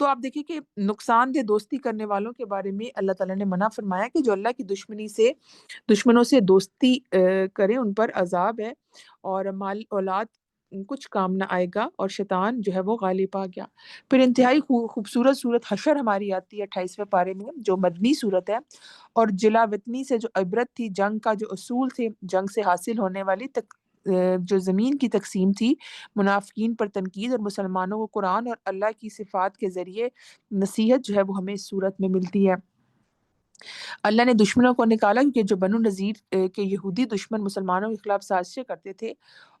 تو آپ دیکھیں کہ نقصان دہ دوستی کرنے والوں کے بارے میں اللہ تعالیٰ نے منع فرمایا کہ جو اللہ کی دشمنوں سے دوستی کریں، ان پر عذاب ہے، اور مال اولاد کچھ کام نہ آئے گا، اور شیطان جو ہے وہ غالب آ گیا۔ پھر انتہائی خوبصورت صورت حشر ہماری آتی ہے 28ویں پارے میں، جو مدنی صورت ہے، اور جلا وطنی سے جو عبرت تھی، جنگ کا جو اصول تھے، جنگ سے حاصل ہونے والی جو زمین کی تقسیم تھی، منافقین پر تنقید، اور مسلمانوں کو قرآن اور اللہ کی صفات کے ذریعے نصیحت جو ہے وہ ہمیں اس صورت میں ملتی ہے۔ اللہ نے دشمنوں کو نکالا، کیونکہ جو بنو نذیر کے یہودی دشمن مسلمانوں کے خلاف سازشیں کرتے تھے،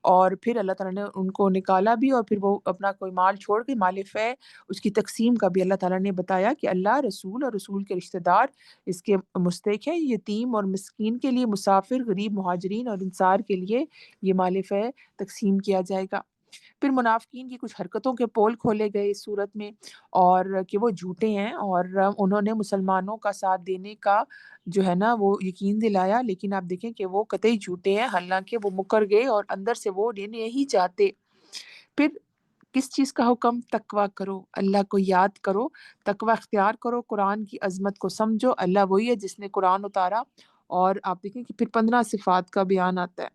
اور پھر اللہ تعالیٰ نے ان کو نکالا بھی، اور پھر وہ اپنا کوئی مال چھوڑ کے مال فے اس کی تقسیم کا بھی اللہ تعالیٰ نے بتایا کہ اللہ، رسول اور رسول کے رشتہ دار اس کے مستحق ہیں، یتیم اور مسکین کے لیے، مسافر، غریب، مہاجرین اور انصار کے لیے یہ مال فے تقسیم کیا جائے گا۔ پھر منافقین کی کچھ حرکتوں کے پول کھولے گئے اس صورت میں، اور کہ وہ جھوٹے ہیں، اور انہوں نے مسلمانوں کا ساتھ دینے کا جو ہے نا وہ یقین دلایا، لیکن آپ دیکھیں کہ وہ قطعی جھوٹے ہیں، حالانکہ وہ مکر گئے اور اندر سے وہ نہیں چاہتے۔ پھر کس چیز کا حکم؟ تقوی کرو، اللہ کو یاد کرو، تقوی اختیار کرو، قرآن کی عظمت کو سمجھو۔ اللہ وہی ہے جس نے قرآن اتارا، اور آپ دیکھیں کہ پھر 15 صفات کا بیان آتا ہے۔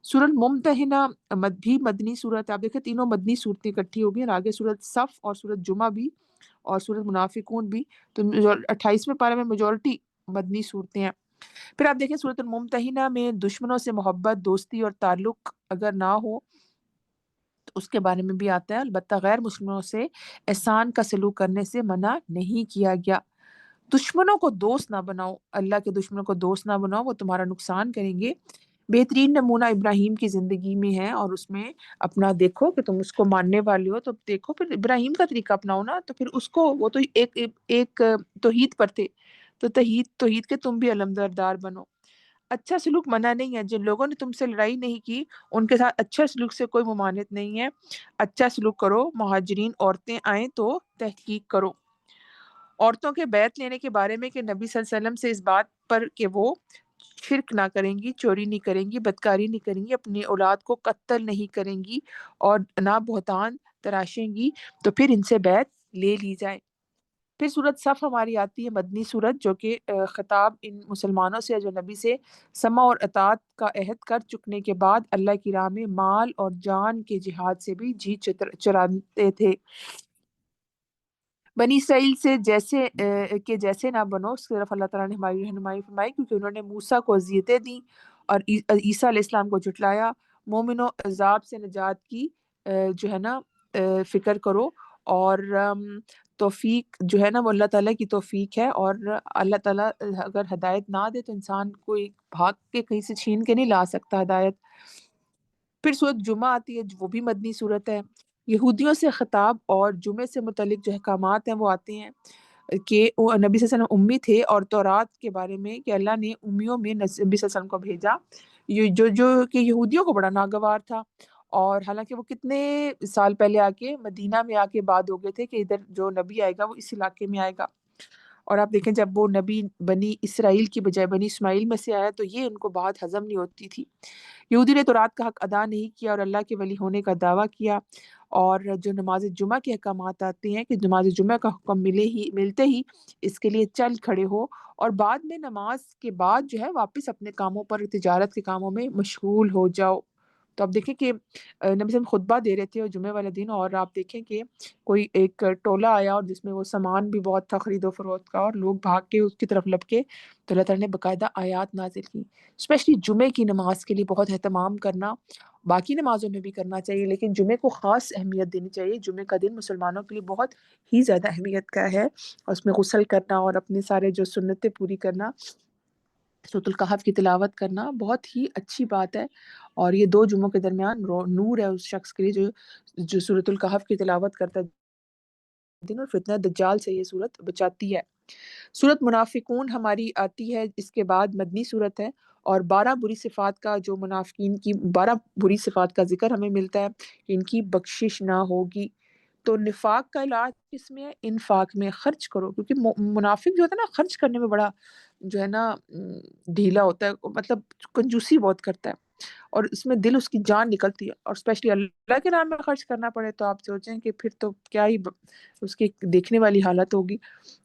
سورۃ ممتحنہ بھی مدنی صورت ہے، آپ دیکھیں تینوں مدنی صورتیں اکٹھی ہو گئی، اور آگے سورۃ صف اور سورۃ جمعہ بھی، اور سورۃ منافقون بھی، تو 28ویں پارے میں میجورٹی مدنی صورتیں ہیں۔ پھر آپ دیکھیں سورۃ الممتحنہ میں دشمنوں سے محبت، دوستی اور تعلق اگر نہ ہو تو اس کے بارے میں بھی آتا ہے، البتہ غیر مسلموں سے احسان کا سلوک کرنے سے منع نہیں کیا گیا۔ دشمنوں کو دوست نہ بناؤ، اللہ کے دشمنوں کو دوست نہ بناؤ، وہ تمہارا نقصان کریں گے۔ بہترین نمونہ ابراہیم کی زندگی میں ہے، اور اس میں اپنا دیکھو کہ تم اس کو ماننے والے ہو تو دیکھو پھر ابراہیم کا طریقہ اپناؤ نا، تو پھر اس کو، وہ تو ایک توحید پر تھے، تو توحید کے تم بھی علمبردار بنو۔ اچھا سلوک منع نہیں ہے، جن لوگوں نے تم سے لڑائی نہیں کی ان کے ساتھ اچھا سلوک سے کوئی ممانعت نہیں ہے، اچھا سلوک کرو۔ مہاجرین عورتیں آئیں تو تحقیق کرو۔ عورتوں کے بیعت لینے کے بارے میں کہ نبی صلی اللہ علیہ وسلم سے اس بات پر کہ وہ شرک نہ کریں گی، چوری نہیں کریں گی، بدکاری نہیں کریں گی، اپنی اولاد کو قتل نہیں کریں گی، اور نہ بہتان تراشیں گی، تو پھر ان سے بیعت لے لی جائے۔ پھر سورۃ صف ہماری آتی ہے، مدنی سورت، جو کہ خطاب ان مسلمانوں سے جو نبی سے سمع اور اطاعت کا عہد کر چکنے کے بعد اللہ کی راہ میں مال اور جان کے جہاد سے بھی جی چراتے تھے۔ بنی اسرائیل سے جیسے نہ بنو، اس کی طرف اللہ تعالیٰ نے ہماری رہنمائی فرمائی، کیونکہ انہوں نے موسیٰ کو اذیتیں دیں اور عیسیٰ علیہ السلام کو جھٹلایا۔ مومنوں عذاب سے نجات کی جو ہے نا فکر کرو، اور توفیق جو ہے نا وہ اللہ تعالیٰ کی توفیق ہے، اور اللہ تعالیٰ اگر ہدایت نہ دے تو انسان کوئی بھاگ کے کہیں سے چھین کے نہیں لا سکتا ہدایت۔ پھر سورۃ جمعہ آتی ہے، وہ بھی مدنی صورت ہے۔ یہودیوں سے خطاب اور جمعے سے متعلق جو احکامات ہیں وہ آتے ہیں کہ وہ نبی صلی اللہ علیہ وسلم امی تھے، اور تورات کے بارے میں کہ اللہ نے امیوں میں نبی صلی اللہ علیہ وسلم کو بھیجا، یہ جو کہ یہودیوں کو بڑا ناگوار تھا، اور حالانکہ وہ کتنے سال پہلے آ کے مدینہ میں آ کے بعد ہو گئے تھے کہ ادھر جو نبی آئے گا وہ اس علاقے میں آئے گا، اور آپ دیکھیں جب وہ نبی بنی اسرائیل کی بجائے بنی اسماعیل میں سے آیا تو یہ ان کو بات ہضم نہیں ہوتی تھی۔ یہودی نے تورات کا حق ادا نہیں کیا اور اللہ کے ولی ہونے کا دعویٰ کیا، اور جو نماز جمعہ کے احکامات آتے ہیں کہ نماز جمعہ کا حکم ملتے ہی اس کے لیے چل کھڑے ہو، اور بعد میں نماز کے بعد جو ہے واپس اپنے کاموں پر، تجارت کے کاموں میں مشغول ہو جاؤ۔ تو آپ دیکھیں کہ نبی صلی اللہ علیہ وسلم خطبہ دے رہے تھے اور جمعے والے دن، اور آپ دیکھیں کہ کوئی ایک ٹولہ آیا اور جس میں وہ سامان بھی بہت تھا خرید و فروخت کا، اور لوگ بھاگ کے اس کی طرف لپکے، تو اللہ تعالیٰ نے باقاعدہ آیات نازل کی، اسپیشلی جمعے کی نماز کے لیے بہت اہتمام کرنا، باقی نمازوں میں بھی کرنا چاہیے لیکن جمعے کو خاص اہمیت دینی چاہیے۔ جمعے کا دن مسلمانوں کے لیے بہت ہی زیادہ اہمیت کا ہے، اور اس میں غسل کرنا اور اپنے سارے جو سنتیں پوری کرنا، سورۃ الکہف کی تلاوت کرنا بہت ہی اچھی بات ہے، اور یہ 2 جمعوں کے درمیان نور ہے اس شخص کے لیے جو سورۃ الکہف کی تلاوت کرتا ہے دن، اور فتنہ دجال سے یہ سورت بچاتی ہے۔ سورت منافقون ہماری آتی ہے اس کے بعد، مدنی سورت ہے، اور 12 بری صفات کا، جو منافقین کی 12 بری صفات کا ذکر ہمیں ملتا ہے کہ ان کی بخشش نہ ہوگی۔ تو نفاق کا علاج کس میں ہے؟ انفاق میں، خرچ کرو، کیونکہ منافق جو ہوتا ہے نا خرچ کرنے میں بڑا جو ہے نا ڈھیلا ہوتا ہے، مطلب کنجوسی بہت کرتا ہے۔ اور اس میں دل اس کی جان نکلتی ہے، اور اسپیشلی اللہ کے نام میں خرچ کرنا پڑے تو آپ سوچیں کہ پھر تو کیا ہی اس کی دیکھنے والی حالت ہوگی۔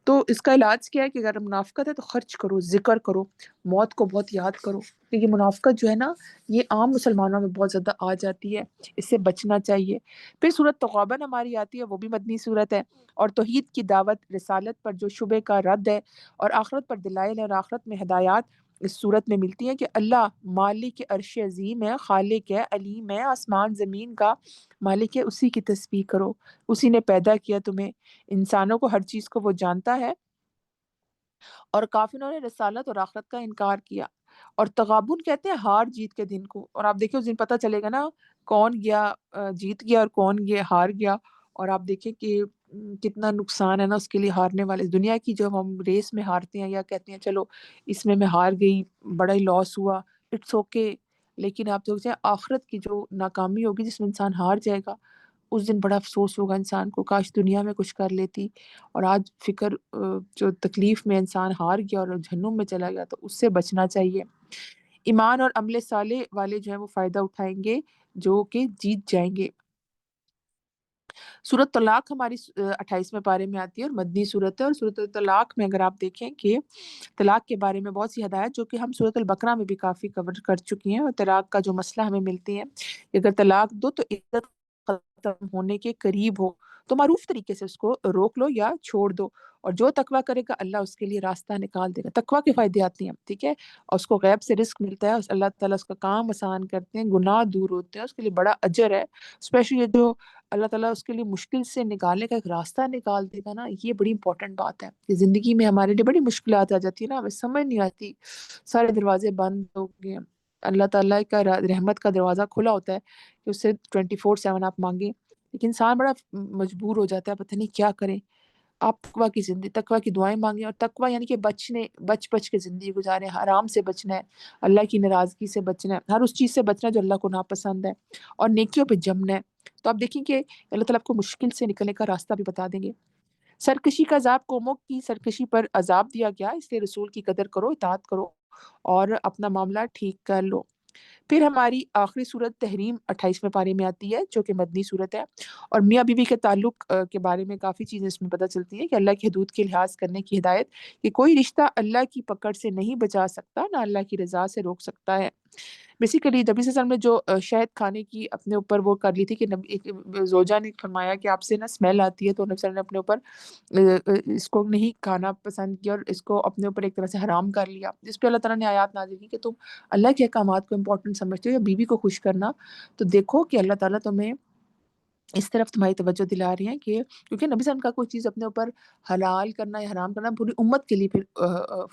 تو اس کا علاج کیا ہے کہ اگر منافقت ہے تو خرچ کرو، ذکر کرو، موت کو بہت یاد کرو، کیونکہ منافقت جو ہے نا یہ عام مسلمانوں میں بہت زیادہ آ جاتی ہے، اس سے بچنا چاہیے۔ پھر سورۃ تغابن ہماری آتی ہے، وہ بھی مدنی سورت ہے، اور توحید کی دعوت، رسالت پر جو شبے کا رد ہے، اور آخرت پر دلائل اور آخرت میں ہدایات اس صورت میں ملتی ہیں کہ اللہ مالک عرش عظیم ہے، خالق ہے، علیم ہے، آسمان زمین کا مالک ہے، اسی کی تسبیح کرو، اسی نے پیدا کیا تمہیں، انسانوں کو، ہر چیز کو وہ جانتا ہے۔ اور کافروں نے رسالت اور آخرت کا انکار کیا۔ اور تغابن کہتے ہیں ہار جیت کے دن کو، اور آپ دیکھیں اس دن پتہ چلے گا نا کون گیا جیت گیا اور کون گیا ہار گیا، اور آپ دیکھیں کہ کتنا نقصان ہے نا اس کے لیے ہارنے والے۔ دنیا کی جو ہم ریس میں ہارتے ہیں یا کہتے ہیں چلو اس میں ہار گئی، بڑا ہی لاس ہوا، اٹس اوکے، لیکن آپ دیکھتے ہیں آخرت کی جو ناکامی ہوگی جس میں انسان ہار جائے گا، اس دن بڑا افسوس ہوگا انسان کو، کاش دنیا میں کچھ کر لیتی، اور آج فکر جو تکلیف میں انسان ہار گیا اور جہنم میں چلا گیا تو اس سے بچنا چاہیے۔ ایمان اور عمل صالح والے جو ہیں وہ فائدہ اٹھائیں گے جو کہ جیت جائیں گے۔ سورۃ طلاق ہماری 28ویں پارے میں آتی ہے اور مدنی سورت ہے، اور سورۃ طلاق میں اگر آپ دیکھیں کہ طلاق کے بارے میں بہت سی ہدایت جو کہ ہم سورۃ البقرہ میں بھی کافی کور کر چکی ہیں، اور طلاق کا جو مسئلہ ہمیں ملتی ہے کہ اگر طلاق دو تو عدت ختم ہونے کے قریب ہو تو معروف طریقے سے اس کو روک لو یا چھوڑ دو، اور جو تقویٰ کرے گا اللہ اس کے لیے راستہ نکال دے گا۔ تقویٰ کے فائدے آتے ہیں، ٹھیک ہے، اور اس کو غیب سے رزق ملتا ہے، اور اللہ تعالیٰ اس کا کام آسان کرتے ہیں، گناہ دور ہوتے ہیں، اس کے لیے بڑا اجر ہے، اسپیشلی جو اللہ تعالیٰ اس کے لیے مشکل سے نکالنے کا ایک راستہ نکال دے گا نا، یہ بڑی امپورٹنٹ بات ہے کہ زندگی میں ہمارے لیے بڑی مشکلات آ جاتی ہے نا، ہمیں سمجھ نہیں آتی، سارے دروازے بند ہو گئے ہیں، اللہ تعالیٰ کا رحمت کا دروازہ کھلا ہوتا ہے کہ اس سے 24/7 آپ مانگیں، لیکن انسان بڑا مجبور ہو جاتا ہے، پتہ نہیں کیا کریں۔ آپ تقویٰ کی زندگی، تقویٰ کی دعائیں مانگیں، اور تقویٰ یعنی کہ بچ کے زندگی گزاریں، حرام سے بچنا ہے، اللہ کی ناراضگی سے بچنا ہے، ہر اس چیز سے بچنا ہے جو اللہ کو ناپسند ہے، اور نیکیوں پہ جمنا ہے۔ تو آپ دیکھیں کہ اللہ تعالیٰ آپ کو مشکل سے نکلنے کا راستہ بھی بتا دیں گے۔ سرکشی کا عذاب، قوموں کی سرکشی پر عذاب دیا گیا، اس لیے رسول کی قدر کرو، اطاعت کرو، اور اپنا معاملہ ٹھیک کر لو۔ پھر ہماری آخری صورت تحریم 28ویں پارے میں آتی ہے جو کہ مدنی صورت ہے، اور میاں بیوی کے تعلق کے بارے میں کافی چیزیں اس میں پتہ چلتی ہیں کہ اللہ کی حدود کے لحاظ کرنے کی ہدایت، کہ کوئی رشتہ اللہ کی پکڑ سے نہیں بچا سکتا، نہ اللہ کی رضا سے روک سکتا ہے۔ بیسیکلی نبی صلی اللہ علیہ وسلم نے جو شہد کھانے کی اپنے اوپر وہ کر لی تھی کہ ایک زوجہ نے فرمایا کہ آپ سے نا اسمیل آتی ہے، تو نبی صلی اللہ علیہ وسلم نے اپنے اوپر اس کو نہیں کھانا پسند کیا اور اس کو اپنے اوپر ایک طرح سے حرام کر لیا، جس پہ اللہ تعالیٰ نے آیات نازل کی کہ تم اللہ کے احکامات کو امپورٹنٹ سمجھتے ہو یا بیوی کو خوش کرنا، تو دیکھو کہ اللہ تعالیٰ تمہیں اس طرف تمہاری توجہ دلا رہی ہیں کہ کیونکہ نبی صلی اللہ علیہ وسلم کا کوئی چیز اپنے اوپر حلال کرنا یا حرام کرنا پوری امت کے لیے پھر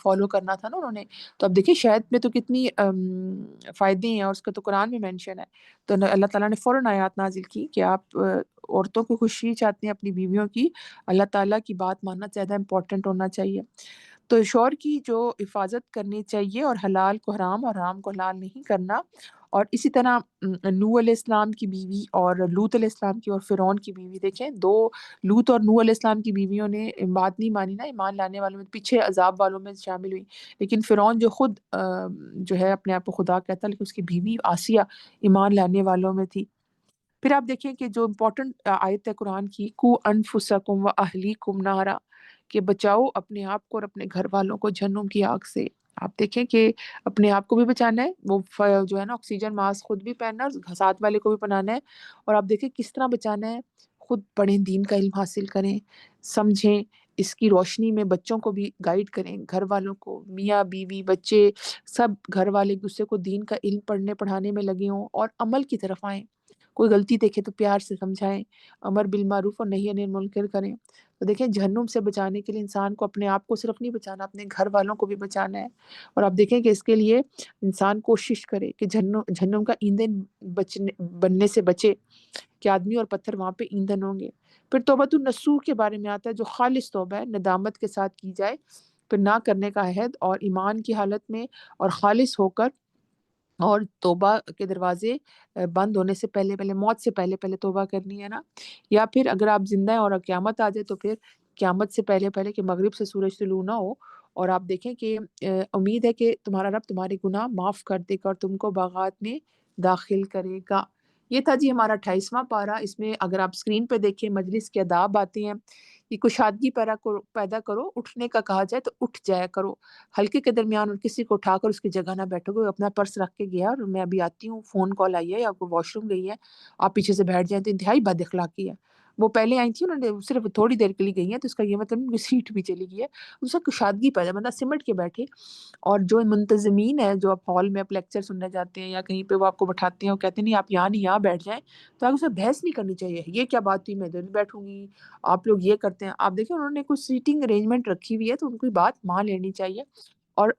فالو کرنا تھا نا انہوں نے، تو اب دیکھیے شہد میں تو کتنی فائدے ہیں، اور اس کا تو قرآن میں مینشن ہے، تو اللہ تعالیٰ نے فوراً آیات نازل کی کہ آپ عورتوں کو خوشی چاہتے ہیں اپنی بیویوں کی، اللہ تعالیٰ کی بات ماننا زیادہ امپورٹنٹ ہونا چاہیے، تو شوہر کی جو حفاظت کرنی چاہیے، اور حلال کو حرام اور حرام کو حلال نہیں کرنا، اور اسی طرح نوح علیہ السلام کی بیوی اور لوط علیہ السلام کی اور فرعون کی بیوی، دیکھیں دو، لوط اور نوح علیہ السلام کی بیویوں نے بات نہیں مانی نا، ایمان لانے والوں میں پیچھے عذاب والوں میں شامل ہوئی، لیکن فرعون جو خود جو ہے اپنے آپ کو خدا کہتا، لیکن اس کی بیوی آسیہ ایمان لانے والوں میں تھی۔ پھر آپ دیکھیں کہ جو امپورٹنٹ آیت ہے قرآن کی، کو انفسکم و اہلیکم نارا، کہ بچاؤ اپنے آپ کو اور اپنے گھر والوں کو جہنم کی آگ سے۔ آپ دیکھیں کہ اپنے آپ کو بھی بچانا ہے، وہ جو ہے نا آکسیجن ماسک خود بھی پہننا ہے اور ساتھ والے کو بھی پہنانا ہے، اور آپ دیکھیں کس طرح بچانا ہے، خود پڑھیں، دین کا علم حاصل کریں، سمجھیں، اس کی روشنی میں بچوں کو بھی گائیڈ کریں، گھر والوں کو، میاں بیوی بچے سب گھر والے ایک دوسرے کو دین کا علم پڑھنے پڑھانے میں لگے ہوں، اور عمل کی طرف آئیں، کوئی غلطی دیکھے تو پیار سے سمجھائیں، امر بالمعروف اور نہی عن المنکر کریں۔ تو دیکھیں جہنم سے بچانے کے لیے انسان کو اپنے آپ کو صرف نہیں بچانا، اپنے گھر والوں کو بھی بچانا ہے، اور آپ دیکھیں کہ اس کے لیے انسان کوشش کرے کہ جہنم کا ایندھن بننے سے بچے، کہ آدمی اور پتھر وہاں پہ ایندھن ہوں گے۔ پھر توبۃ النصوح کے بارے میں آتا ہے جو خالص توبہ ہے، ندامت کے ساتھ کی جائے، پھر نہ کرنے کا عہد، اور ایمان کی حالت میں اور خالص ہو کر، اور توبہ کے دروازے بند ہونے سے پہلے پہلے، موت سے پہلے پہلے توبہ کرنی ہے نا، یا پھر اگر آپ زندہ ہیں اور قیامت آ جائے تو پھر قیامت سے پہلے پہلے کہ مغرب سے سورج طلوع نہ ہو، اور آپ دیکھیں کہ امید ہے کہ تمہارا رب تمہارے گناہ معاف کر دے گا اور تم کو باغات میں داخل کرے گا۔ یہ تھا جی ہمارا 28واں پارہ۔ اس میں اگر آپ اسکرین پہ دیکھیں مجلس کے آداب آتے ہیں کہ کشادگی پیدا کرو، اٹھنے کا کہا جائے تو اٹھ جایا کرو، ہلکے کے درمیان اور کسی کو اٹھا کر اس کی جگہ نہ بیٹھو گے، اپنا پرس رکھ کے گیا اور میں ابھی آتی ہوں، فون کال آئی ہے یا کوئی واش روم گئی ہے، آپ پیچھے سے بیٹھ جائیں تو انتہائی بد اخلاقی ہے۔ وہ پہلے آئی تھی، انہوں نے صرف تھوڑی دیر کے لیے گئی ہیں تو اس کا یہ مطلب نہیں کہ سیٹ بھی چلی گئی ہے، اس کا کشادگی پیدا، بندہ سمٹ کے بیٹھے۔ اور جو منتظمین ہیں، جو آپ ہال میں آپ لیکچر سننے جاتے ہیں یا کہیں پہ وہ آپ کو بٹھاتے ہیں اور کہتے ہیں نہیں آپ یہاں نہیں یہاں بیٹھ جائیں، تو آپ اسے بحث نہیں کرنی چاہیے، یہ کیا بات ہوئی میں ادھر بیٹھوں گی، آپ لوگ یہ کرتے ہیں۔ آپ دیکھیں انہوں نے کچھ سیٹنگ ارینجمنٹ رکھی ہوئی ہے تو ان کی بات مان لینی چاہیے۔ اور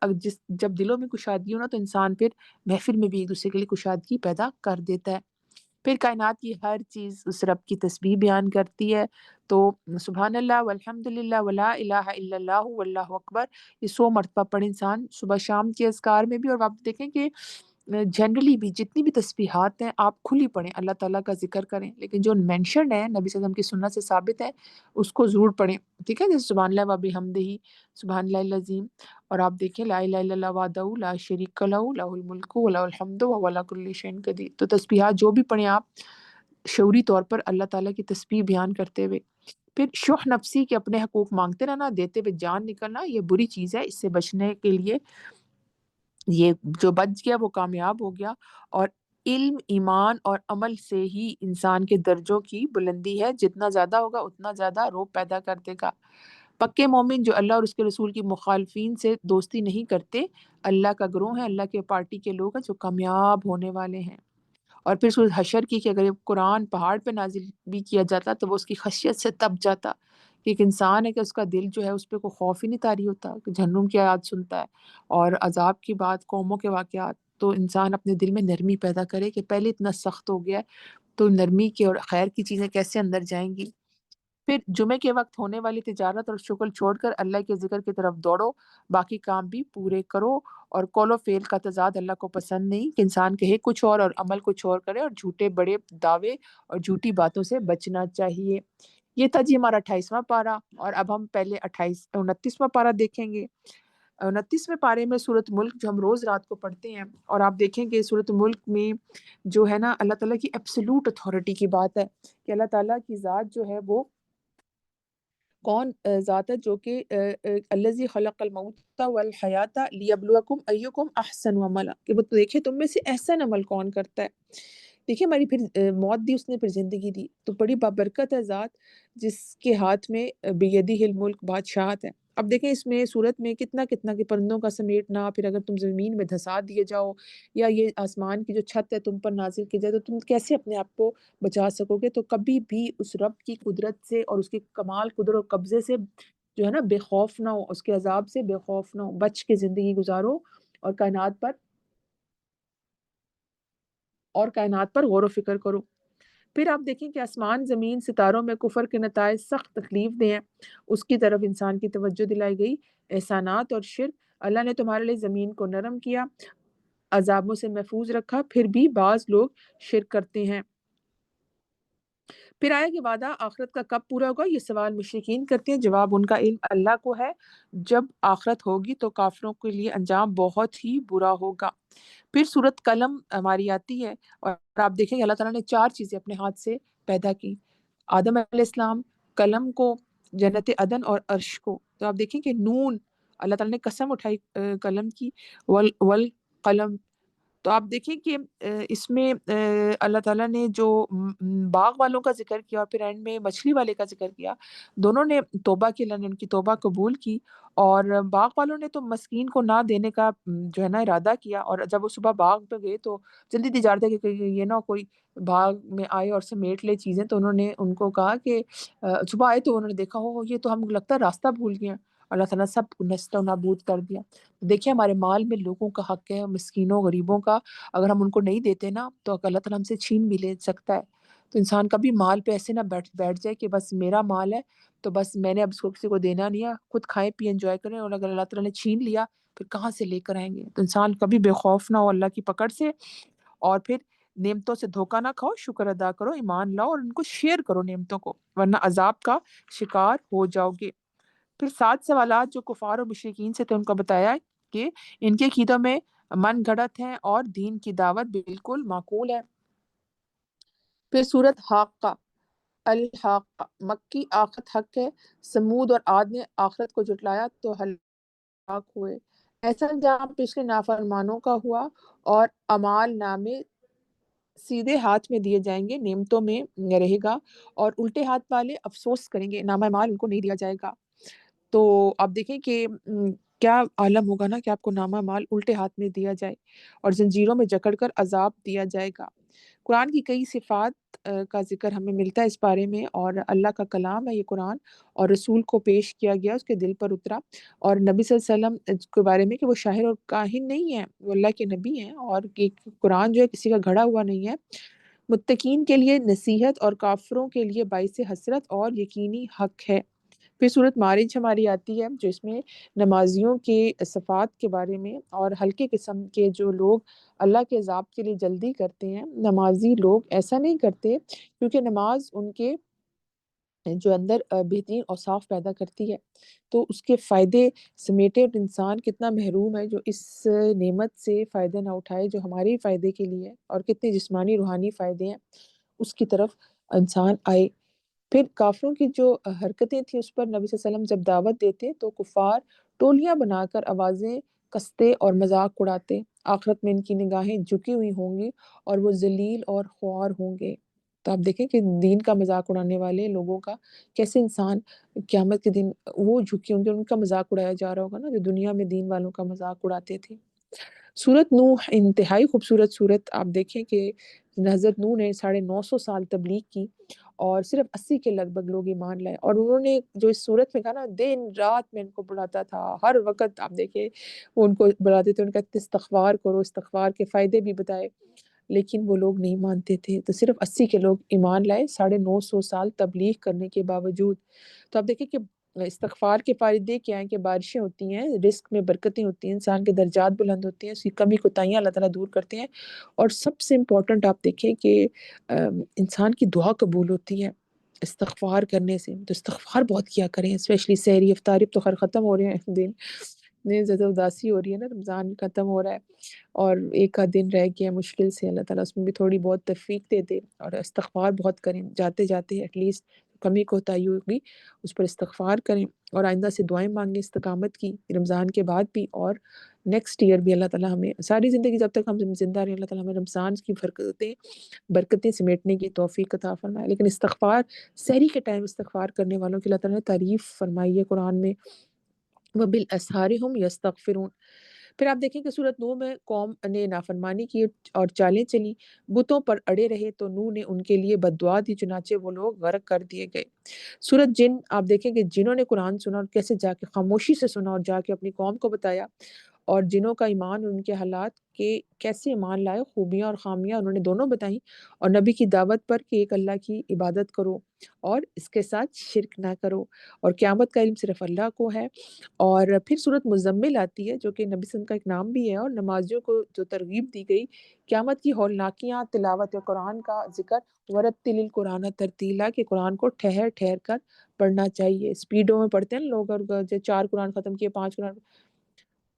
جب دلوں میں کشادگی ہو نا تو انسان پھر محفل میں بھی ایک دوسرے کے لیے کشادگی پیدا کر دیتا ہے۔ پھر کائنات کی ہر چیز اس رب کی تسبیح بیان کرتی ہے، تو سبحان اللہ والحمد للہ ولا الہ الا اللہ واللہ اکبر، یہ 100 مرتبہ پڑھے انسان صبح شام کے اذکار میں بھی۔ اور آپ دیکھیں کہ جنرلی بھی جتنی بھی تسبیحات ہیں آپ کھلی پڑھیں، اللہ تعالیٰ کا ذکر کریں، لیکن جو مینشنڈ ہے نبی صلی اللہ علیہ وسلم کی سنت سے ثابت ہے اس کو ضرور پڑھیں، ٹھیک ہے، جیسے سبحان اللہ و بحمدہ، سبحان اللہ العظیم۔ اور آپ دیکھیں لا الہ الا اللہ وحدہ لا شریک لہ لہ الملک و لہ الحمد وهو علی کل شیء قدیر۔ تو تسبیحات جو بھی پڑھیں آپ شعوری طور پر اللہ تعالیٰ کی تسبیح بیان کرتے ہوئے۔ پھر شح نفسی کے اپنے حقوق مانگتے رہنا، دیتے ہوئے جان نکلنا، یہ بری چیز ہے، اس سے بچنے کے لیے یہ جو بچ گیا وہ کامیاب ہو گیا۔ اور علم، ایمان اور عمل سے ہی انسان کے درجوں کی بلندی ہے، جتنا زیادہ ہوگا اتنا زیادہ روب پیدا کر دے گا۔ پکے مومن جو اللہ اور اس کے رسول کی مخالفین سے دوستی نہیں کرتے، اللہ کا گروہ ہے، اللہ کے پارٹی کے لوگ ہیں جو کامیاب ہونے والے ہیں۔ اور پھر سورۃ حشر کی کہ اگر یہ قرآن پہاڑ پہ نازل بھی کیا جاتا تو وہ اس کی خشیت سے تپ جاتا، کہ ایک انسان ہے کہ اس کا دل جو ہے اس پہ کوئی خوف ہی نہیں طاری ہوتا، کہ جہنم کی آیات سنتا ہے اور عذاب کی بات، قوموں کے واقعات، تو انسان اپنے دل میں نرمی پیدا کرے کہ پہلے اتنا سخت ہو گیا ہے تو نرمی کی اور خیر کی چیزیں کیسے اندر جائیں گی۔ پھر جمعے کے وقت ہونے والی تجارت اور شغل چھوڑ کر اللہ کے ذکر کی طرف دوڑو، باقی کام بھی پورے کرو۔ اور قول و فعل کا تضاد اللہ کو پسند نہیں، کہ انسان کہے کچھ اور عمل کچھ اور کرے، اور جھوٹے بڑے دعوے اور جھوٹی باتوں سے بچنا چاہیے۔ یہ تھا جی ہمارا 28واں پارہ، اور اب ہم پہلے 29واں پارہ دیکھیں گے۔ 29ویں پارے میں سورۃ ملک جو ہم روز رات کو پڑھتے ہیں، اور آپ دیکھیں کہ سورۃ ملک میں جو ہے نا اللہ تعالیٰ کی ایبسولوٹ اتھارٹی کی بات ہے، کہ اللہ تعالیٰ کی ذات جو ہے وہ کون ذات ہے جو کہ الذی خلق الموت والحیات لیبلوکم ایکم احسن عملا، کہ وہ تو دیکھے تم میں سے احسن عمل کون کرتا ہے۔ دیکھیے ہماری پھر موت دی اس نے، پھر زندگی دی، تو بڑی بابرکت ہے ذات جس کے ہاتھ میں بیدہ الملک بادشاہت ہے۔ اب دیکھیں اس میں صورت میں کتنا کتنا کہ پرندوں کا سمیٹنا، پھر اگر تم زمین میں دھسا دیے جاؤ یا یہ آسمان کی جو چھت ہے تم پر نازل کی جائے تو تم کیسے اپنے آپ کو بچا سکو گے۔ تو کبھی بھی اس رب کی قدرت سے اور اس کے کمال قدرت اور قبضے سے جو ہے نا بے خوف نہ ہو، اس کے عذاب سے بے خوف نہ ہو، بچ کے زندگی گزارو اور کائنات پر غور و فکر کرو۔ پھر آپ دیکھیں کہ آسمان، زمین، ستاروں میں کفر کے نتائج سخت تکلیف دہ ہیں، اس کی طرف انسان کی توجہ دلائی گئی۔ احسانات اور شرک، اللہ نے تمہارے لیے زمین کو نرم کیا، عذابوں سے محفوظ رکھا، پھر بھی بعض لوگ شرک کرتے ہیں۔ پھر آیا کہ وعدہ آخرت کا کب پورا ہوگا، یہ سوال مشرکین کرتے ہیں، جواب ان کا علم اللہ کو ہے، جب آخرت ہوگی تو کافروں کے لیے انجام بہت ہی برا ہوگا۔ پھر سورۃ قلم ہماری آتی ہے، اور آپ دیکھیں کہ اللہ تعالیٰ نے 4 چیزیں اپنے ہاتھ سے پیدا کی، آدم علیہ السلام، قلم کو، جنت عدن اور عرش کو۔ تو آپ دیکھیں کہ نون، اللہ تعالیٰ نے قسم اٹھائی قلم کی، والقلم۔ تو آپ دیکھیں کہ اس میں اللہ تعالیٰ نے جو باغ والوں کا ذکر کیا اور پھر اینڈ میں مچھلی والے کا ذکر کیا، دونوں نے توبہ کی، اللہ نے ان کی توبہ قبول کی، اور باغ والوں نے تو مسکین کو نہ دینے کا جو ہے نا ارادہ کیا، اور جب وہ صبح باغ پہ گئے تو جلدی تجارت ہے کہ یہ نہ کوئی باغ میں آئے اور سمیٹ لے چیزیں، تو انہوں نے ان کو کہا کہ صبح آئے تو انہوں نے دیکھا ہو یہ تو ہم لگتا ہے راستہ بھول گئے ہیں، اللہ تعالیٰ سب کو نست و نابود کر دیا۔ دیکھیں ہمارے مال میں لوگوں کا حق ہے، مسکینوں غریبوں کا، اگر ہم ان کو نہیں دیتے نا تو اللہ تعالیٰ ہم سے چھین بھی لے سکتا ہے۔ تو انسان کبھی مال پہ ایسے نہ بیٹھ جائے کہ بس میرا مال ہے تو بس میں نے اب اس کو کسی کو دینا نہیں ہے، خود کھائیں پی انجوائے کریں، اور اگر اللہ تعالیٰ نے چھین لیا پھر کہاں سے لے کر آئیں گے۔ تو انسان کبھی بے خوف نہ ہو اللہ کی پکڑ سے، اور پھر نعمتوں سے دھوکہ نہ کھاؤ، شکر ادا کرو، ایمان لاؤ اور ان کو شیئر کرو نعمتوں کو، ورنہ عذاب کا شکار ہو جاؤ گے۔ پھر 7 سوالات جو کفار اور مشرکین سے تھے ان کو بتایا کہ ان کے عقیدوں میں من گھڑت ہیں اور دین کی دعوت بالکل معقول ہے۔ پھر سورت حاقہ، الحاقہ مکی آخرت حق ہے، سمود اور عاد نے آخرت کو جھٹلایا تو ہلاک ہوئے۔ ایسا انجام پچھلے نافرمانوں کا ہوا، اور اعمال نامے سیدھے ہاتھ میں دیے جائیں گے، نعمتوں میں رہے گا، اور الٹے ہاتھ والے افسوس کریں گے، نامہ اعمال ان کو نہیں دیا جائے گا۔ تو آپ دیکھیں کہ کیا عالم ہوگا نا کہ آپ کو نامہ اعمال الٹے ہاتھ میں دیا جائے اور زنجیروں میں جکڑ کر عذاب دیا جائے گا۔ قرآن کی کئی صفات کا ذکر ہمیں ملتا ہے اس بارے میں، اور اللہ کا کلام ہے یہ قرآن، اور رسول کو پیش کیا گیا، اس کے دل پر اترا، اور نبی صلی اللہ علیہ وسلم کے بارے میں کہ وہ شاعر اور کاہن نہیں ہیں، وہ اللہ کے نبی ہیں، اور کہ قرآن جو ہے کسی کا گھڑا ہوا نہیں ہے، متقین کے لیے نصیحت اور کافروں کے لیے باعث حسرت اور یقینی حق ہے۔ پھر صورت معارج ہماری آتی ہے جو اس میں نمازیوں کے صفات کے بارے میں، اور ہلکے قسم کے جو لوگ اللہ کے عذاب کے لیے جلدی کرتے ہیں، نمازی لوگ ایسا نہیں کرتے، کیونکہ نماز ان کے جو اندر بہترین اوصاف پیدا کرتی ہے، تو اس کے فائدے سمیٹے انسان کتنا محروم ہے جو اس نعمت سے فائدہ نہ اٹھائے جو ہمارے ہی فائدے کے لیے ہے، اور کتنے جسمانی روحانی فائدے ہیں اس کی طرف انسان آئے۔ پھر کافروں کی جو حرکتیں تھیں اس پر نبی صلی اللہ علیہ وسلم جب دعوت دیتے تو کفار ٹولیاں بنا کر آوازیں کستے اور مذاق اڑاتے، آخرت میں ان کی نگاہیں جھکی ہوئی ہوں گی اور وہ ذلیل اور خوار ہوں گے۔ تو آپ دیکھیں کہ دین کا مذاق اڑانے والے لوگوں کا کیسے انسان قیامت کے دن وہ جھکے ہوں گے، ان کا مذاق اڑایا جا رہا ہوگا نا جو دنیا میں دین والوں کا مذاق اڑاتے تھے۔ سورت نوح انتہائی خوبصورت سورت، آپ دیکھیں کہ حضرت نوح نے 950 سال تبلیغ کی اور صرف 80 کے لگ بھگ لوگ ایمان لائے، اور انہوں نے جو اس صورت میں کہا نا دن رات میں ان کو بڑھاتا تھا، ہر وقت آپ دیکھیں وہ ان کو بڑھاتے تھے، ان کا استغفار کرو، استغفار کے فائدے بھی بتائے، لیکن وہ لوگ نہیں مانتے تھے، تو صرف 80 کے لوگ ایمان لائے 950 سال تبلیغ کرنے کے باوجود۔ تو آپ دیکھیں کہ استغفار کے فائدے کیا ہیں کہ بارشیں ہوتی ہیں، رزق میں برکتیں ہوتی ہیں، انسان کے درجات بلند ہوتے ہیں، اس کی کمی کوتاہیاں اللہ تعالیٰ دور کرتے ہیں، اور سب سے امپورٹنٹ آپ دیکھیں کہ انسان کی دعا قبول ہوتی ہے استغفار کرنے سے۔ تو استغفار بہت کیا کریں، اسپیشلی سحری افطاری تو خیر ختم ہو رہے ہیں دن، اتنی زیادہ اداسی ہو رہی ہے نا، رمضان ختم ہو رہا ہے اور ایک آدھ دن رہ گیا مشکل سے، اللہ تعالیٰ اس میں بھی تھوڑی بہت توفیق دے دے، اور استغفار بہت کریں، جاتے جاتے ایٹ لیسٹ کمی کوتاہی ہوگی اس پر استغفار کریں، اور آئندہ سے دعائیں مانگیں استقامت کی، رمضان کے بعد بھی اور نیکسٹ ایئر بھی اللہ تعالیٰ ہمیں ساری زندگی جب تک ہم زندہ رہیں اللہ تعالیٰ ہمیں رمضان کی برکتیں سمیٹنے کی توفیق عطا فرمائے۔ لیکن استغفار سحری کے ٹائم استغفار کرنے والوں کی اللہ تعالیٰ نے تعریف فرمائی ہے قرآن میں، وَبِالْأَسْحَارِ هُمْ يَسْتَغْفِرُونَ۔ پھر آپ دیکھیں کہ سورت نوح میں قوم نے نافرمانی کی اور چالیں چلی، بتوں پر اڑے رہے تو نوح نے ان کے لیے بد دعا دی، چنانچہ وہ لوگ غرق کر دیے گئے۔ سورت جن، آپ دیکھیں کہ جنہوں نے قرآن سنا اور کیسے جا کے خاموشی سے سنا اور جا کے اپنی قوم کو بتایا، اور جنوں کا ایمان ان کے حالات کے کیسے ایمان لائے، خوبیاں اور خامیاں انہوں نے دونوں بتائیں، اور نبی کی دعوت پر کہ ایک اللہ کی عبادت کرو اور اس کے ساتھ شرک نہ کرو، اور قیامت کا علم صرف اللہ کو ہے۔ اور پھر سورت مزمل آتی ہے جو کہ نبی صلی اللہ علیہ وسلم کا ایک نام بھی ہے، اور نمازیوں کو جو ترغیب دی گئی قیامت کی ہولناکیاں، تلاوت قرآن کا ذکر، ورتل القرآن ترتیلا، کہ قرآن کو ٹھہر ٹھہر کر پڑھنا چاہیے، اسپیڈوں میں پڑھتے ہیں نا لوگ، اور جو 4 قرآن ختم کیے 5 قرآن،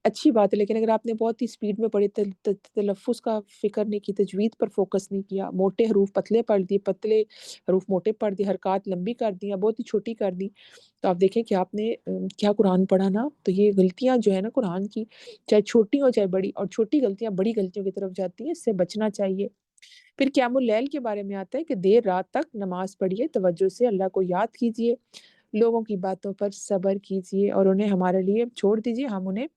اچھی بات ہے، لیکن اگر آپ نے بہت ہی اسپیڈ میں پڑھی، تلفظ کا فکر نہیں کی، تجوید پر فوکس نہیں کیا، موٹے حروف پتلے پڑھ دیے، پتلے حروف موٹے پڑھ دیے، حرکات لمبی کر دی یا بہت ہی چھوٹی کر دی، تو آپ دیکھیں کہ آپ نے کیا قرآن پڑھا نا، تو یہ غلطیاں جو ہے نا قرآن کی، چاہے چھوٹی ہو چاہے بڑی، اور چھوٹی غلطیاں بڑی غلطیوں کی طرف جاتی ہیں، اس سے بچنا چاہیے۔ پھر قیام اللیل کے بارے میں آتا ہے کہ دیر رات تک نماز پڑھیے، توجہ سے اللہ کو یاد کیجیے، لوگوں کی باتوں پر صبر کیجیے اور انہیں ہمارے لیے چھوڑ دیجیے، ہم انہیں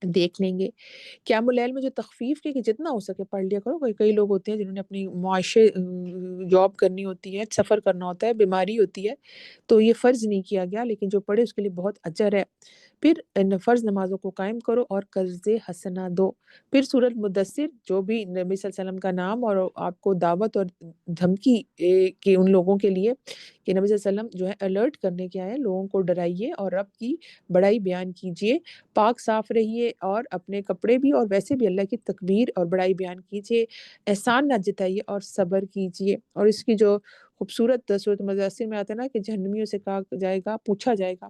دیکھ لیں گے۔ قیام اللیل میں جو تخفیف کی کہ جتنا ہو سکے پڑھ لیا کرو، کئی لوگ ہوتے ہیں جنہوں نے اپنی معاشے جاب کرنی ہوتی ہے، سفر کرنا ہوتا ہے، بیماری ہوتی ہے، تو یہ فرض نہیں کیا گیا، لیکن جو پڑھے اس کے لیے بہت اجر ہے۔ پھر فرض نمازوں کو قائم کرو اور قرض حسنہ دو۔ پھر سورۃ مدثر، جو بھی نبی صلی اللہ علیہ وسلم کا نام، اور آپ کو دعوت اور دھمکی کہ ان لوگوں کے لیے کہ نبی صلی اللہ علیہ وسلم جو ہے الرٹ کرنے کے آئے ہیں، لوگوں کو ڈرائیے اور رب کی بڑائی بیان کیجیے، پاک صاف رہیے اور اپنے کپڑے بھی اور ویسے بھی اللہ کی تکبیر اور بڑائی بیان کیجیے، احسان نہ جتائیے اور صبر کیجیے۔ اور اس کی جو خوبصورت سورۃ مدثر میں آتا ہے نا کہ جہنمیوں سے کہا جائے گا، پوچھا جائے گا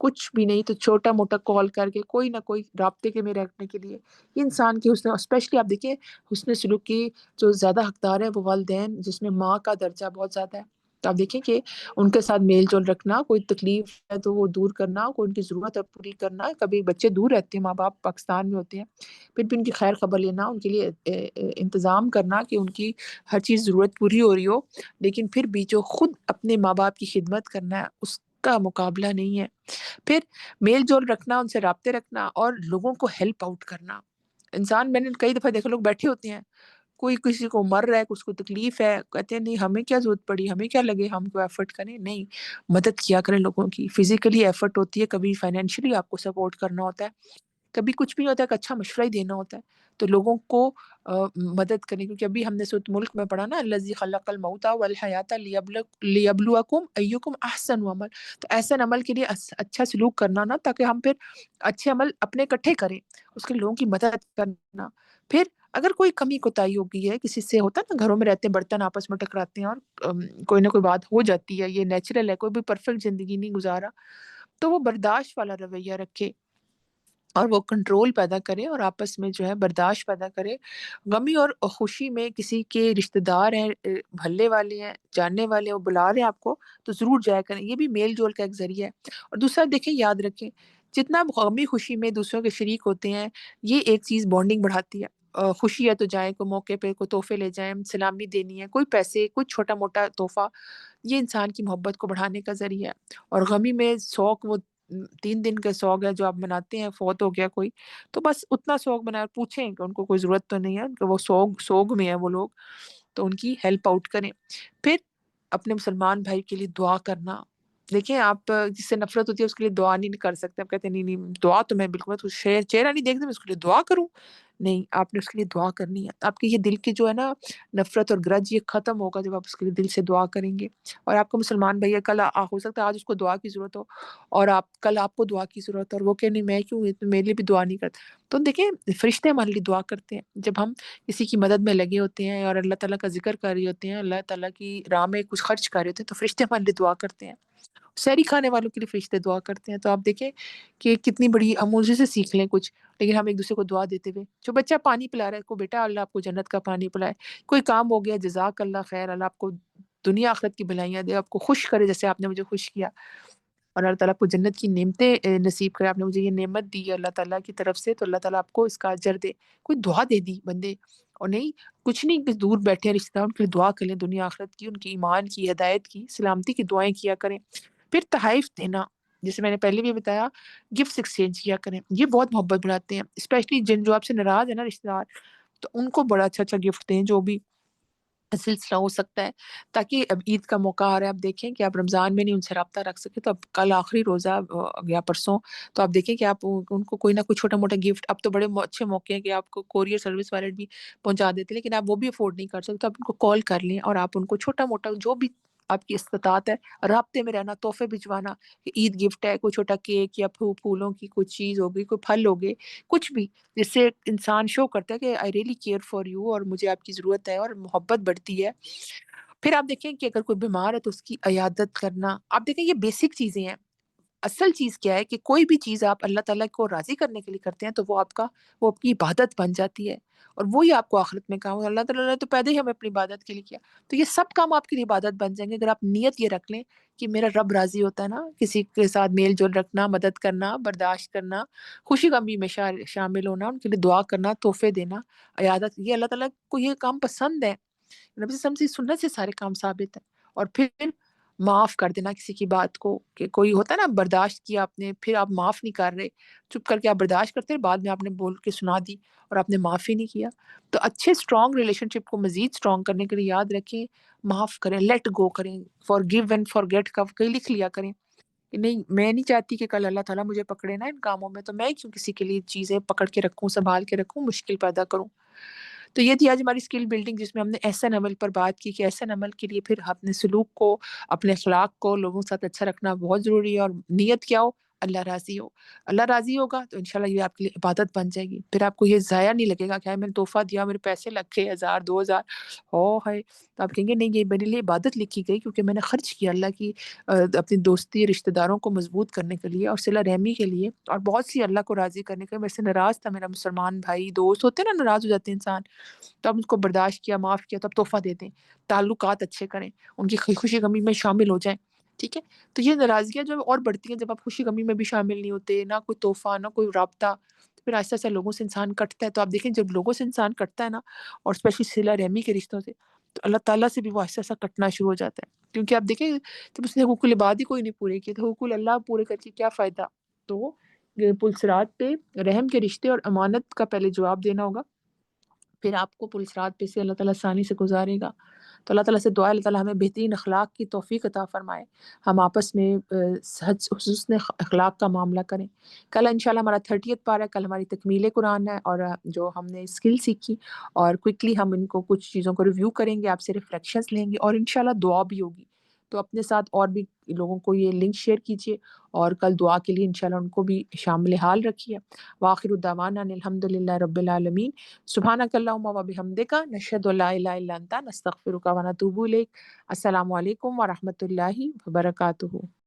کچھ بھی نہیں تو چھوٹا موٹا کال کر کے کوئی نہ کوئی رابطے کے میں رکھنے کے لیے یہ انسان کی حسن، اسپیشلی آپ دیکھیں حسن سلوک کی جو زیادہ حقدار ہے وہ والدین، جس میں ماں کا درجہ بہت زیادہ ہے. تو آپ دیکھیں کہ ان کے ساتھ میل جول رکھنا، کوئی تکلیف ہے تو وہ دور کرنا، کوئی ان کی ضرورت ہے پوری کرنا. کبھی بچے دور رہتے ہیں، ماں باپ پاکستان میں ہوتے ہیں، پھر بھی ان کی خیر خبر لینا، ان کے لیے انتظام کرنا کہ ان کی ہر چیز ضرورت پوری ہو رہی ہو. لیکن پھر بھی جو خود اپنے ماں باپ کی خدمت کرنا ہے اس کا مقابلہ نہیں ہے. پھر میل جول رکھنا، ان سے رابطے رکھنا اور لوگوں کو ہیلپ آؤٹ کرنا. انسان میں نے کئی دفعہ دیکھا لوگ بیٹھے ہوتے ہیں، کوئی کسی کو مر رہا ہے، اس کو تکلیف ہے، کہتے ہیں نہیں ہمیں کیا ضرورت پڑی، ہمیں کیا لگے، ہم کو ایفرٹ کریں. نہیں، مدد کیا کریں لوگوں کی. فزیکلی ایفرٹ ہوتی ہے، کبھی فائنینشلی آپ کو سپورٹ کرنا ہوتا ہے، کبھی کچھ بھی ہوتا ہے، ایک اچھا مشورہ ہی دینا ہوتا ہے. تو لوگوں کو مدد کریں، کیونکہ ابھی ہم نے سورۃ ملک میں پڑھا نا الذی خلق الموت والحیات لیبلوکم ایکم احسن عمل. تو احسن عمل کے لیے اچھا سلوک کرنا نا، تاکہ ہم پھر اچھے عمل اپنے اکٹھے کریں، اس کے لوگوں کی مدد کرنا. پھر اگر کوئی کمی کوتاہی ہو گئی ہے، کسی سے ہوتا ہے نا، گھروں میں رہتے ہیں برتن آپس میں ٹکراتے ہیں اور کوئی نہ کوئی بات ہو جاتی ہے، یہ نیچرل ہے، کوئی بھی پرفیکٹ زندگی نہیں گزارا. تو وہ برداشت والا رویہ رکھے اور وہ کنٹرول پیدا کرے اور آپس میں جو ہے برداشت پیدا کرے. غمی اور خوشی میں کسی کے رشتہ دار ہیں، بھلے والے ہیں، جاننے والے، وہ بلا رہے ہیں آپ کو تو ضرور جایا کریں. یہ بھی میل جول کا ایک ذریعہ ہے. اور دوسرا دیکھیں، یاد رکھیں، جتنا آپ غمی خوشی میں دوسروں کے شریک ہوتے ہیں، یہ ایک چیز بانڈنگ بڑھاتی ہے. خوشی ہے تو جائیں، کوئی موقع پہ کوئی تحفے لے جائیں، سلامی دینی ہے، کوئی پیسے، کوئی چھوٹا موٹا تحفہ، یہ انسان کی محبت کو بڑھانے کا ذریعہ ہے. اور غمی میں سوگ، وہ 3 دن کا سوگ ہے جو آپ مناتے ہیں، فوت ہو گیا کوئی، تو بس اتنا سوگ منائے، اور پوچھیں کہ ان کو کوئی ضرورت تو نہیں ہے، کہ وہ سوگ میں ہے وہ لوگ، تو ان کی ہیلپ آؤٹ کریں. پھر اپنے مسلمان بھائی کے لیے دعا کرنا. دیکھیں، آپ جس سے نفرت ہوتی ہے اس کے لیے دعا نہیں کر سکتے. آپ کہتے ہیں نہیں نہیں، دعا تو میں بالکل چہرہ نہیں دیکھتے، میں اس کے لیے دعا کروں. نہیں، آپ نے اس کے لیے دعا کرنی ہے. آپ کی یہ دل کی جو ہے نا نفرت اور گرج، یہ ختم ہوگا جب آپ اس کے لیے دل سے دعا کریں گے. اور آپ کو مسلمان بھائی کل ہو سکتا ہے آج اس کو دعا کی ضرورت ہو، اور کل آپ کو دعا کی ضرورت ہے، اور وہ کہ نہیں میں کیوں، میرے لیے بھی دعا نہیں کرتا. تو دیکھیں، فرشتے ہمارے لیے دعا کرتے ہیں جب ہم کسی کی مدد میں لگے ہوتے ہیں اور اللہ تعالیٰ کا ذکر کر رہے ہوتے ہیں، اللہ تعالیٰ کی راہ میں کچھ خرچ کر رہے ہوتے ہیں، تو فرشتے ہمارے لیے دعا کرتے ہیں. سحری کھانے والوں کے لیے فرشتے دعا کرتے ہیں. تو آپ دیکھیں کہ کتنی بڑی، ہم اسے سے سیکھ لیں کچھ، لیکن ہم ایک دوسرے کو دعا دیتے ہوئے، جو بچہ پانی پلا رہا ہے کو بیٹا اللہ آپ کو جنت کا پانی پلائے، کوئی کام ہو گیا جزاک اللہ خیر، اللہ آپ کو دنیا آخرت کی بھلائیاں دے، آپ کو خوش کرے جیسے آپ نے مجھے خوش کیا، اور اللہ تعالیٰ آپ کو جنت کی نعمتیں نصیب کرے. آپ نے مجھے یہ نعمت دی ہے اللہ تعالیٰ کی طرف سے، تو اللہ تعالیٰ آپ کو اس کا اجر دے. کوئی دعا دے دی بندے، اور نہیں کچھ نہیں کہ دور بیٹھے ہیں رشتہ دار، ان کے لیے دعا کر لیں، دنیا آخرت کی، ان کی ایمان کی، ہدایت کی، سلامتی کی دعائیں کیا کریں. پھر تحائف دینا، جیسے میں نے پہلے بھی بتایا، گفٹ ایکسچینج کیا کریں، یہ بہت محبت بڑھاتے ہیں. اسپیشلی جو آپ سے ناراض ہے نا رشتہ دار، تو ان کو بڑا اچھا گفٹ دیں، جو بھی سلسلہ ہو سکتا ہے، تاکہ اب عید کا موقع آ رہا ہے، آپ دیکھیں کہ آپ رمضان میں نہیں ان سے رابطہ رکھ سکے، تو اب کل آخری روزہ گیا پرسوں، تو آپ دیکھیں کہ آپ ان کو کوئی نہ کوئی چھوٹا موٹا گفٹ، اب تو بڑے اچھے موقع ہیں کہ آپ کو کوریئر سروس والے بھی پہنچا دیتے ہیں، لیکن آپ وہ بھی افورڈ نہیں کر سکتے، تو آپ ان کو کال کر لیں اور آپ ان کو چھوٹا موٹا جو بھی آپ کی استطاعت ہے رابطے میں رہنا، تحفے بھجوانا، کہ عید گفٹ ہے، کوئی چھوٹا کیک یا پھولوں کی کچھ چیز ہوگی، کوئی پھل ہوگے، کچھ بھی، جس سے انسان شو کرتا ہے کہ I really care for you, اور مجھے آپ کی ضرورت ہے، اور محبت بڑھتی ہے. پھر آپ دیکھیں کہ اگر کوئی بیمار ہے تو اس کی عیادت کرنا. آپ دیکھیں یہ بیسک چیزیں ہیں. اصل چیز کیا ہے کہ کوئی بھی چیز آپ اللہ تعالیٰ کو راضی کرنے کے لیے کرتے ہیں تو وہ آپ کی عبادت بن جاتی ہے، اور وہی آپ کو آخرت میں کام. اللہ تعالیٰ نے تو پیدا ہی ہمیں اپنی عبادت کے لیے کیا، تو یہ سب کام آپ کے لیے عبادت بن جائیں گے اگر آپ نیت یہ رکھ لیں کہ میرا رب راضی ہوتا ہے نا. کسی کے ساتھ میل جول رکھنا، مدد کرنا، برداشت کرنا، خوشی غمی میں شامل ہونا، ان کے لیے دعا کرنا، تحفے دینا، عیادت، یہ اللہ تعالیٰ کو یہ کام پسند ہے. نبی صلی اللہ علیہ وسلم کی سنت سے سارے کام ثابت ہیں. اور پھر معاف کر دینا کسی کی بات کو، کہ کوئی ہوتا ہے نا برداشت کیا آپ نے، پھر آپ معاف نہیں کر رہے، چپ کر کے آپ برداشت کرتے ہیں، بعد میں آپ نے بول کے سنا دی اور آپ نے معاف ہی نہیں کیا. تو اچھے اسٹرانگ ریلیشن شپ کو مزید اسٹرانگ کرنے کے لیے یاد رکھیں، معاف کریں، لیٹ گو کریں، forgive and forget کا کہیں لکھ لیا کریں کہ نہیں، میں نہیں چاہتی کہ کل اللہ تعالیٰ مجھے پکڑے نا ان کاموں میں، تو میں کیوں کسی کے لیے چیزیں پکڑ کے رکھوں، سنبھال کے رکھوں، مشکل پیدا کروں. تو یہ تھی آج ہماری اسکل بلڈنگ، جس میں ہم نے احسن عمل پر بات کی، کہ احسن عمل کے لیے پھر اپنے سلوک کو، اپنے اخلاق کو، لوگوں کے ساتھ اچھا رکھنا بہت ضروری ہے. اور نیت کیا ہو، اللہ راضی ہو۔ اللہ راضی ہوگا تو انشاءاللہ یہ آپ کے لیے عبادت بن جائے گی۔ پھر آپ کو یہ ضائع نہیں لگے گا کہ میں نے تحفہ دیا، میرے پیسے لگ گئے 1000 2000 ہائے! تو آپ کہیں گے نہیں، یہ میرے لیے عبادت لکھی گئی کیونکہ میں نے خرچ کیا اللہ کی اپنی دوستی رشتہ داروں کو مضبوط کرنے کے لیے اور صلہ رحمی کے لیے، اور بہت سی اللہ کو راضی کرنے کے لیے۔ میرے سے ناراض تھا میرا مسلمان بھائی دوست، ہوتے ہیں نا ناراض ہو جاتے ہیں انسان، تو آپ اس کو برداشت کیا، معاف کیا، تو آپ تحفہ دے دیں، تعلقات اچھے کریں، ان کی خوشی غمی میں شامل ہو جائیں، ٹھیک ہے؟ تو یہ ناراضگیاں جو اور بڑھتی ہیں جب آپ خوشی غمی میں بھی شامل نہیں ہوتے، نہ کوئی تحفہ، نہ کوئی رابطہ، تو پھر آہستہ آہستہ لوگوں سے انسان کٹتا ہے۔ تو آپ دیکھیں جب لوگوں سے انسان کٹتا ہے نا، اور اسپیشلی صلہ رحمی کے رشتوں سے، تو اللہ تعالیٰ سے بھی وہ آہستہ آہستہ کٹنا شروع ہو جاتا ہے، کیونکہ آپ دیکھیں جب اس نے حقوق العباد ہی کوئی نہیں پورے کیے تو حقوق اللہ پورے کر کے کیا فائدہ؟ تو پل صراط پہ رحم کے رشتے اور امانت کا پہلے جواب دینا ہوگا، پھر آپ کو پل صراط پہ سے اللہ تعالیٰ آسانی سے گزارے گا۔ تو اللہ تعالیٰ سے دعا ہے اللہ تعالیٰ ہمیں بہترین اخلاق کی توفیق عطا فرمائے، ہم آپس میں حسن اخلاق کا معاملہ کریں۔ کل انشاءاللہ ہمارا 30th پارہ ہے، کل ہماری تکمیل قرآن ہے، اور جو ہم نے اسکل سیکھی اور کوئکلی ہم ان کو کچھ چیزوں کو ریویو کریں گے، آپ سے ریفلیکشنز لیں گے، اور انشاءاللہ دعا بھی ہوگی۔ تو اپنے ساتھ اور بھی لوگوں کو یہ لنک شیئر کیجیے، اور کل دعا کے لیے انشاءاللہ ان کو بھی شامل حال رکھیے۔ وآخر دعوانا ان الحمد للہ رب العالمین۔ سبحانک اللہم و بحمدک، نشہد ان لا الہ الا انت، نستغفرک و نتوب الیک۔ السلام علیکم ورحمۃ اللہ وبرکاتہ۔